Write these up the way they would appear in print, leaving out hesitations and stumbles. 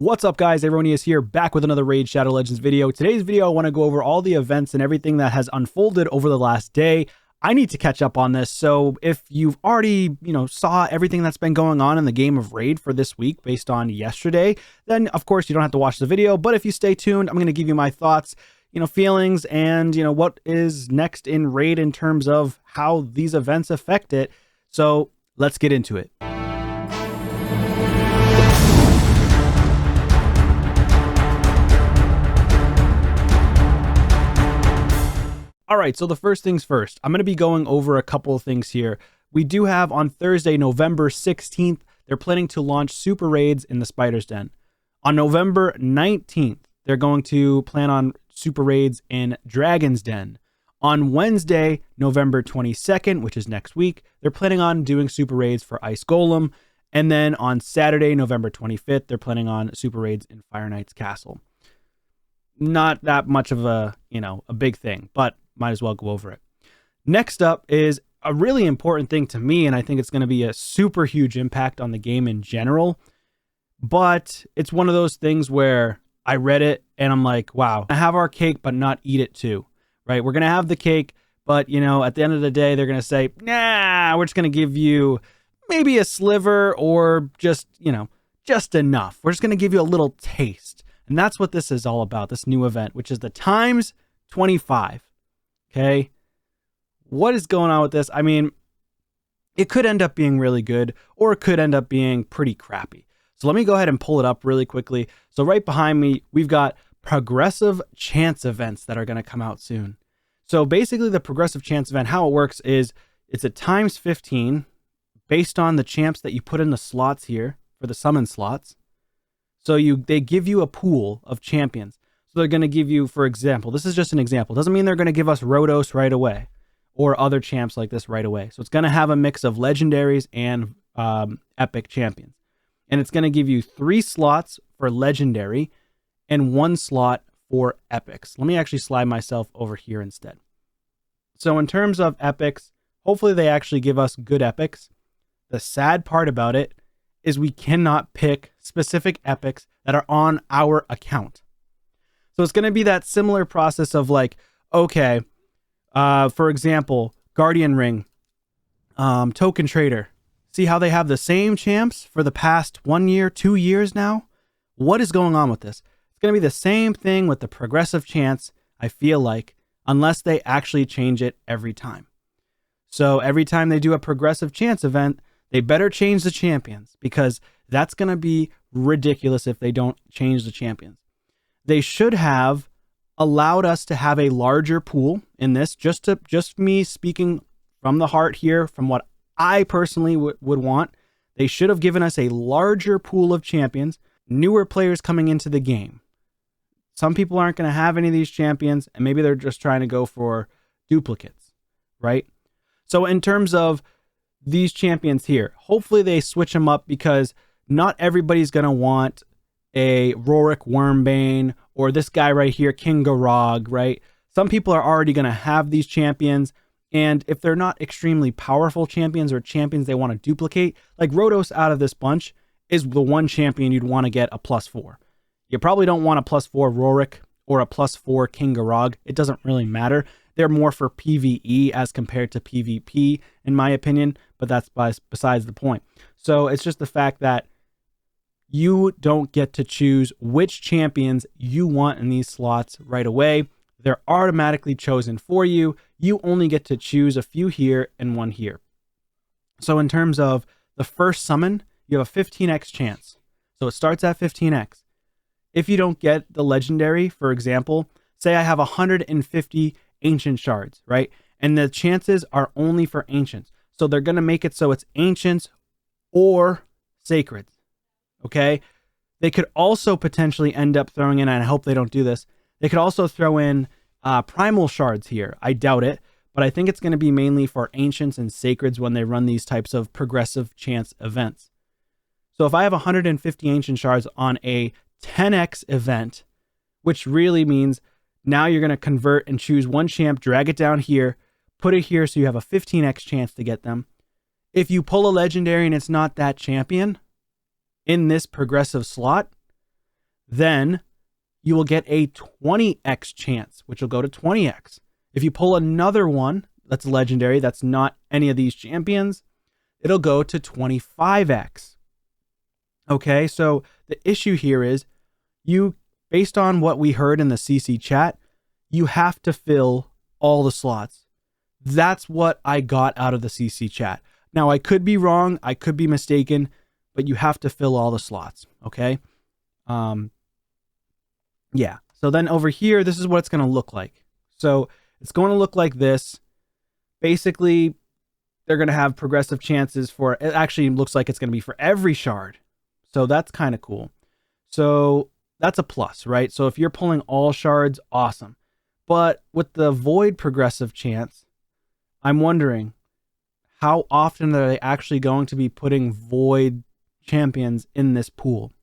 What's up, guys? Aaronius here, back with another Raid Shadow Legends video. Today's video, I want to go over all the events and everything that has unfolded over the last day. I need to catch up on this, so if you've already, saw everything that's been going on in the game of Raid for this week based on yesterday, then of course you don't have to watch the video. But if you stay tuned, I'm going to give you my thoughts, feelings, and what is next in Raid in terms of how these events affect it. So let's get into it. All right, so the first things first, I'm going to be going over a couple of things here. We do have on Thursday, November 16th, they're planning to launch Super Raids in the Spider's Den. On November 19th, they're going to plan on Super Raids in Dragon's Den. On Wednesday, November 22nd, which is next week, they're planning on doing Super Raids for Ice Golem. And then on Saturday, November 25th, they're planning on Super Raids in Fire Knight's Castle. Not that much of a big thing, but might as well go over it. Next up is a really important thing to me, and I think it's going to be a super huge impact on the game in general. But it's one of those things where I read it and I'm like, wow, I have our cake, but not eat it too, right? We're going to have the cake, but at the end of the day, they're going to say, nah, we're just going to give you maybe a sliver or just enough. We're just going to give you a little taste. And that's what this is all about, this new event, which is the Times 25. Okay, what is going on with this? I mean, it could end up being really good, or it could end up being pretty crappy. So let me go ahead and pull it up really quickly. So right behind me, we've got progressive chance events that are going to come out soon. So basically the progressive chance event, how it works is it's a times 15 based on the champs that you put in the slots here for the summon slots. So they give you a pool of champions. So they're going to give you, for example, this is just an example. Doesn't mean they're going to give us Rotos right away or other champs like this right away. So it's going to have a mix of legendaries and epic champions. And it's going to give you 3 slots for legendary and 1 slot for epics. Let me actually slide myself over here instead. So in terms of epics, hopefully they actually give us good epics. The sad part about it is we cannot pick specific epics that are on our account. So it's going to be that similar process of like, okay, for example, Guardian Ring, Token Trader. See how they have the same champs for the past 1 year, 2 years now? What is going on with this? It's going to be the same thing with the progressive chance, I feel like, unless they actually change it every time. So every time they do a progressive chance event, they better change the champions, because that's going to be ridiculous if they don't change the champions. They should have allowed us to have a larger pool in this, just me speaking from the heart here, from what I personally would want. They should have given us a larger pool of champions, newer players coming into the game. Some people aren't going to have any of these champions, and maybe they're just trying to go for duplicates, right? So in terms of these champions here, hopefully they switch them up, because not everybody's going to want a Rorick Wormbane or this guy right here, King Garog, right? Some people are already going to have these champions, and if they're not extremely powerful champions or champions they want to duplicate, like Rotos out of this bunch is the one champion you'd want to get a +4. You probably don't want a +4 Rorick or a +4 King Garog. It doesn't really matter. They're more for PvE as compared to PvP, in my opinion, but that's besides the point. So it's just the fact that you don't get to choose which champions you want in these slots right away. They're automatically chosen for you. You only get to choose a few here and 1 here. So in terms of the first summon, you have a 15x chance. So it starts at 15x. If you don't get the legendary, for example, say I have 150 ancient shards, right? And the chances are only for ancients. So they're going to make it so it's ancients or sacreds. Okay, they could also potentially end up throwing in, and I hope they don't do this, they could also throw in primal shards here. I doubt it, but I think it's going to be mainly for ancients and sacreds when they run these types of progressive chance events. So if I have 150 ancient shards on a 10x event, which really means now you're going to convert and choose one champ, drag it down here, put it here so you have a 15x chance to get them. If you pull a legendary and it's not that champion in this progressive slot, then you will get a 20x chance, which will go to 20x. If you pull another one that's legendary, that's not any of these champions, it'll go to 25x. Okay, so the issue here is you, based on what we heard in the CC chat, you have to fill all the slots. That's what I got out of the CC chat. Now, I could be wrong, I could be mistaken, but you have to fill all the slots, okay? Yeah, so then over here, this is what it's going to look like. So it's going to look like this. Basically, they're going to have progressive chances for, it actually looks like it's going to be for every shard. So that's kind of cool. So that's a plus, right? So if you're pulling all shards, awesome. But with the void progressive chance, I'm wondering how often are they actually going to be putting void champions in this pool?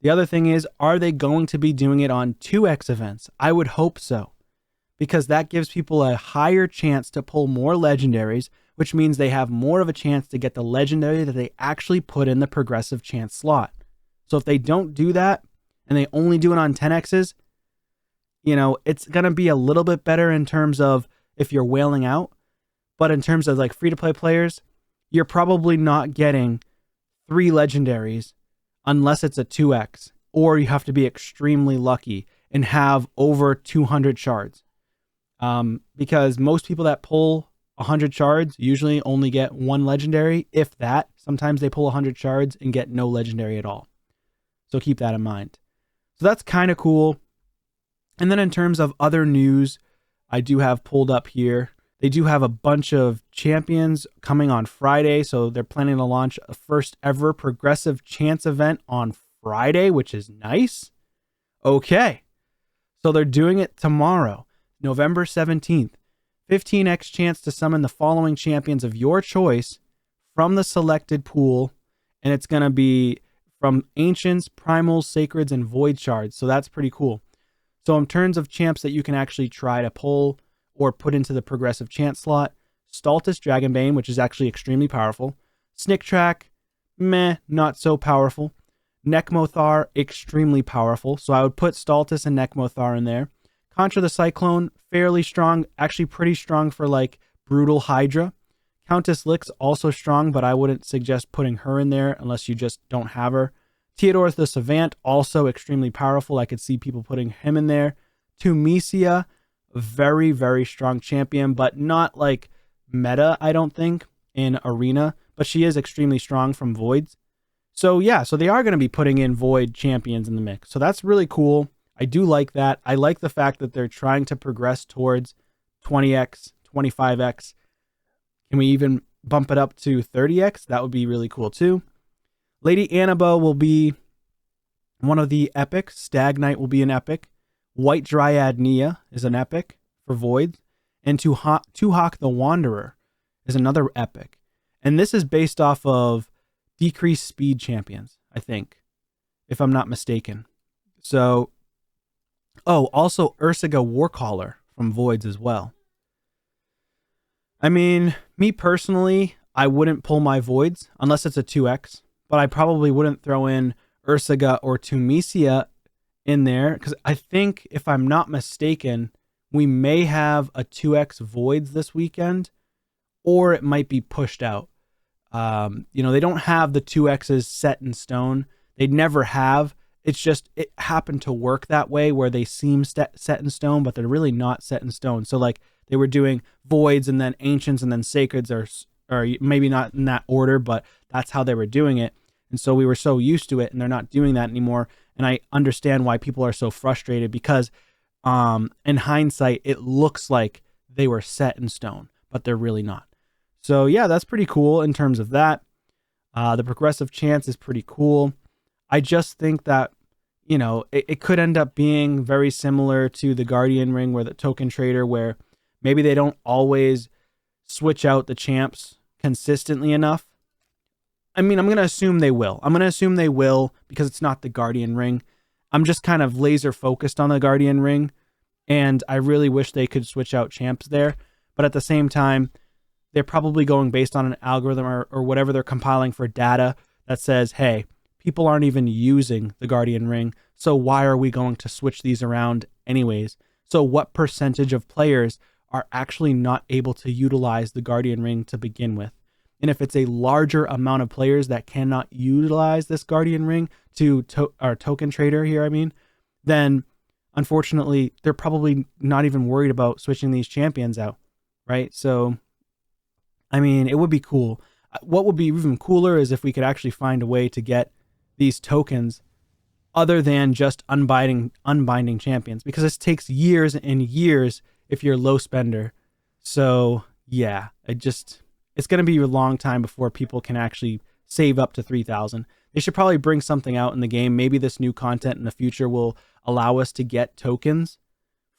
The other thing is, are they going to be doing it on 2x events? I would hope so, because that gives people a higher chance to pull more legendaries, which means they have more of a chance to get the legendary that they actually put in the progressive chance slot. So if they don't do that and they only do it on 10x's, you know, it's going to be a little bit better in terms of if you're wailing out. But in terms of like free-to-play players, you're probably not getting 3 legendaries unless it's a 2x, or you have to be extremely lucky and have over 200 shards. Because most people that pull 100 shards usually only get 1 legendary, if that. Sometimes they pull 100 shards and get no legendary at all. So keep that in mind. So that's kind of cool. And then in terms of other news, I do have pulled up here. They do have a bunch of champions coming on Friday. So they're planning to launch a first ever progressive chance event on Friday, which is nice. Okay. So they're doing it tomorrow, November 17th. 15x chance to summon the following champions of your choice from the selected pool. And it's going to be from Ancients, Primals, Sacreds, and Void Shards. So that's pretty cool. So in terms of champs that you can actually try to pull or put into the progressive chance slot, Stultus Dragonbane, which is actually extremely powerful. Snicktrack, meh, not so powerful. Nekmothar, extremely powerful. So I would put Stultus and Nekmothar in there. Contra the Cyclone, fairly strong, actually pretty strong for like Brutal Hydra. Countess Lix, also strong, but I wouldn't suggest putting her in there unless you just don't have her. Theodore the Savant, also extremely powerful. I could see people putting him in there. Tumecia, very, very strong champion, but not like meta, I don't think, in Arena. But she is extremely strong from Voids. So yeah, so they are going to be putting in Void champions in the mix. So that's really cool. I do like that. I like the fact that they're trying to progress towards 20x, 25x. Can we even bump it up to 30x? That would be really cool too. Lady Annabelle will be one of the epics. Stag Knight will be an epic. White Dryad Nia is an epic for Void. And Tuhok the Wanderer is another epic. And this is based off of decreased speed champions, I think, if I'm not mistaken. So, oh, also Ursaga Warcaller from Voids as well. I mean, me personally, I wouldn't pull my Voids unless it's a 2x, but I probably wouldn't throw in Ursaga or Tumecia in there, because I think, if I'm not mistaken, we may have a 2x Voids this weekend, or it might be pushed out. You know, they don't have the 2x's set in stone. They never have. It's just, it happened to work that way where they seem set in stone, but they're really not set in stone. So like they were doing Voids and then Ancients and then Sacreds, or maybe not in that order, but that's how they were doing it. And so we were so used to it, and they're not doing that anymore. And I understand why people are so frustrated, because in hindsight, it looks like they were set in stone, but they're really not. So yeah, that's pretty cool in terms of that. The progressive chance is pretty cool. I just think that, you know, it could end up being very similar to the Guardian Ring, where the token trader, where maybe they don't always switch out the champs consistently enough. I mean, I'm going to assume they will. I'm going to assume they will, because it's not the Guardian Ring. I'm just kind of laser focused on the Guardian Ring, and I really wish they could switch out champs there. But at the same time, they're probably going based on an algorithm or whatever they're compiling for data that says, hey, people aren't even using the Guardian Ring, so why are we going to switch these around anyways? So what percentage of players are actually not able to utilize the Guardian Ring to begin with? And if it's a larger amount of players that cannot utilize this Guardian Ring our token trader here, then unfortunately, they're probably not even worried about switching these champions out, right? So, it would be cool. What would be even cooler is if we could actually find a way to get these tokens other than just unbinding champions, because this takes years and years if you're a low spender. So yeah, it's going to be a long time before people can actually save up to 3,000. They should probably bring something out in the game. Maybe this new content in the future will allow us to get tokens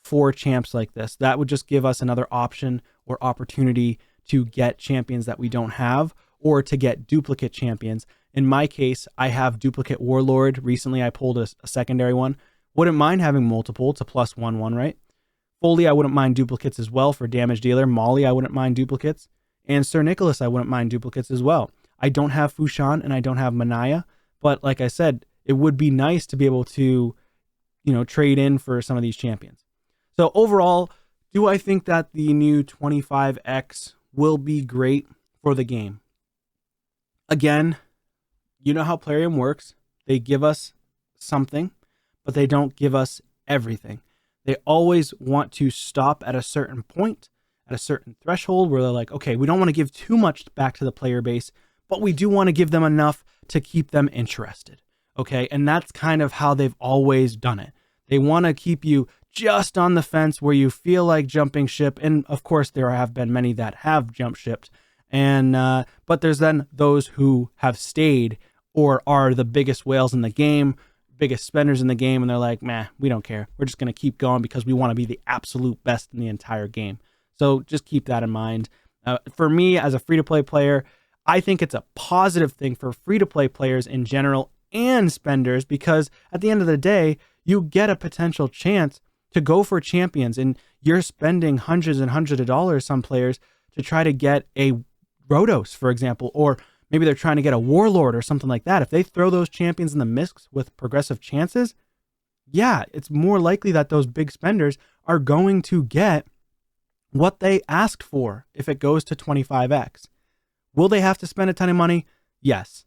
for champs like this. That would just give us another option or opportunity to get champions that we don't have, or to get duplicate champions. In my case, I have duplicate Warlord. Recently, I pulled a secondary one. Wouldn't mind having multiple to +1/1, right? Foley, I wouldn't mind duplicates as well for damage dealer. Molly, I wouldn't mind duplicates. And Sir Nicholas, I wouldn't mind duplicates as well. I don't have Fushan and I don't have Manaya, but like I said, it would be nice to be able to, trade in for some of these champions. So overall, do I think that the new 25X will be great for the game? Again, you know how Plarium works. They give us something, but they don't give us everything. They always want to stop at a certain point, at a certain threshold where they're like, okay, we don't want to give too much back to the player base, but we do want to give them enough to keep them interested. Okay. And that's kind of how they've always done it. They want to keep you just on the fence where you feel like jumping ship. And of course, there have been many that have jump shipped. But there's then those who have stayed or are the biggest whales in the game, biggest spenders in the game, and they're like, meh, we don't care. We're just going to keep going because we want to be the absolute best in the entire game. So just keep that in mind. For me, as a free-to-play player, I think it's a positive thing for free-to-play players in general and spenders, because at the end of the day, you get a potential chance to go for champions, and you're spending hundreds and hundreds of dollars, some players, to try to get a Rhodos, for example, or maybe they're trying to get a Warlord or something like that. If they throw those champions in the mix with progressive chances, yeah, it's more likely that those big spenders are going to get what they asked for if it goes to 25X. Will they have to spend a ton of money? Yes.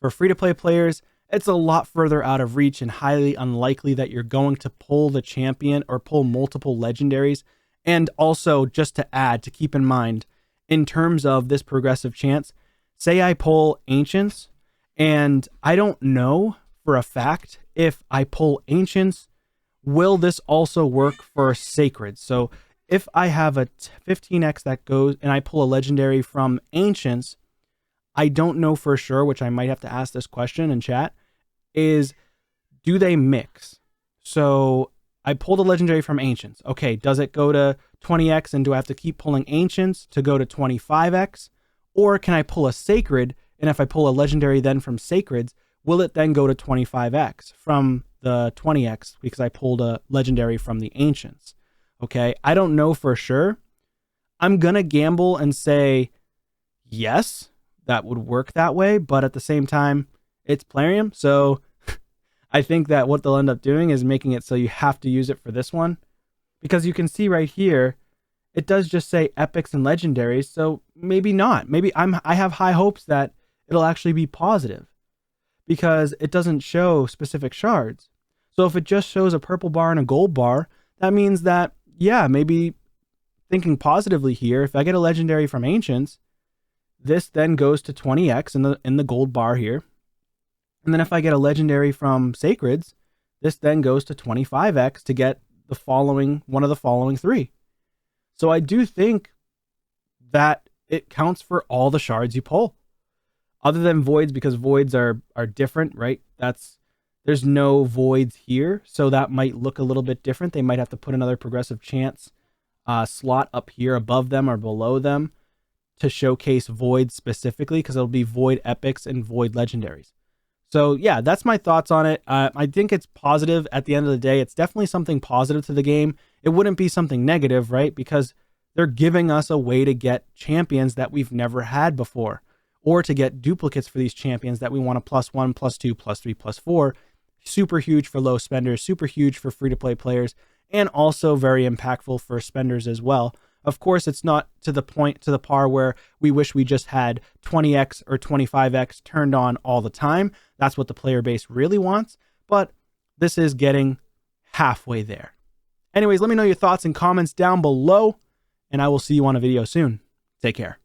For free-to-play players, it's a lot further out of reach and highly unlikely that you're going to pull the champion or pull multiple legendaries. And also, just to add, to keep in mind, in terms of this progressive chance, say I pull Ancients, and I don't know for a fact if I pull Ancients, will this also work for Sacred? So if I have a 15X that goes and I pull a legendary from Ancients, I don't know for sure, which I might have to ask this question in chat, is do they mix? So I pulled a legendary from Ancients. Okay, does it go to 20X and do I have to keep pulling Ancients to go to 25X? Or can I pull a Sacred, and if I pull a legendary then from Sacreds, will it then go to 25X from the 20X because I pulled a legendary from the Ancients? Okay, I don't know for sure. I'm going to gamble and say yes, that would work that way, but at the same time, it's Plarium, so I think that what they'll end up doing is making it so you have to use it for this one, because you can see right here, it does just say epics and legendaries, so maybe not. Maybe I have high hopes that it'll actually be positive, because it doesn't show specific shards. So if it just shows a purple bar and a gold bar, that means that, yeah, maybe thinking positively here, if I get a legendary from Ancients, this then goes to 20X in the gold bar here. And then if I get a legendary from Sacreds, this then goes to 25X to get the following, one of the following three. So I do think that it counts for all the shards you pull. Other than voids, because voids are different, right? There's no voids here, so that might look a little bit different. They might have to put another progressive chance slot up here above them or below them to showcase voids specifically, because it'll be void epics and void legendaries. So yeah, that's my thoughts on it. I think it's positive at the end of the day. It's definitely something positive to the game. It wouldn't be something negative, right? Because they're giving us a way to get champions that we've never had before, or to get duplicates for these champions that we want to +1, +2, +3, +4. Super huge for low spenders, super huge for free-to-play players, and also very impactful for spenders as well. Of course, it's not to the par where we wish we just had 20x or 25x turned on all the time. That's what the player base really wants, but this is getting halfway there. Anyways, let me know your thoughts and comments down below, and I will see you on a video soon. Take care.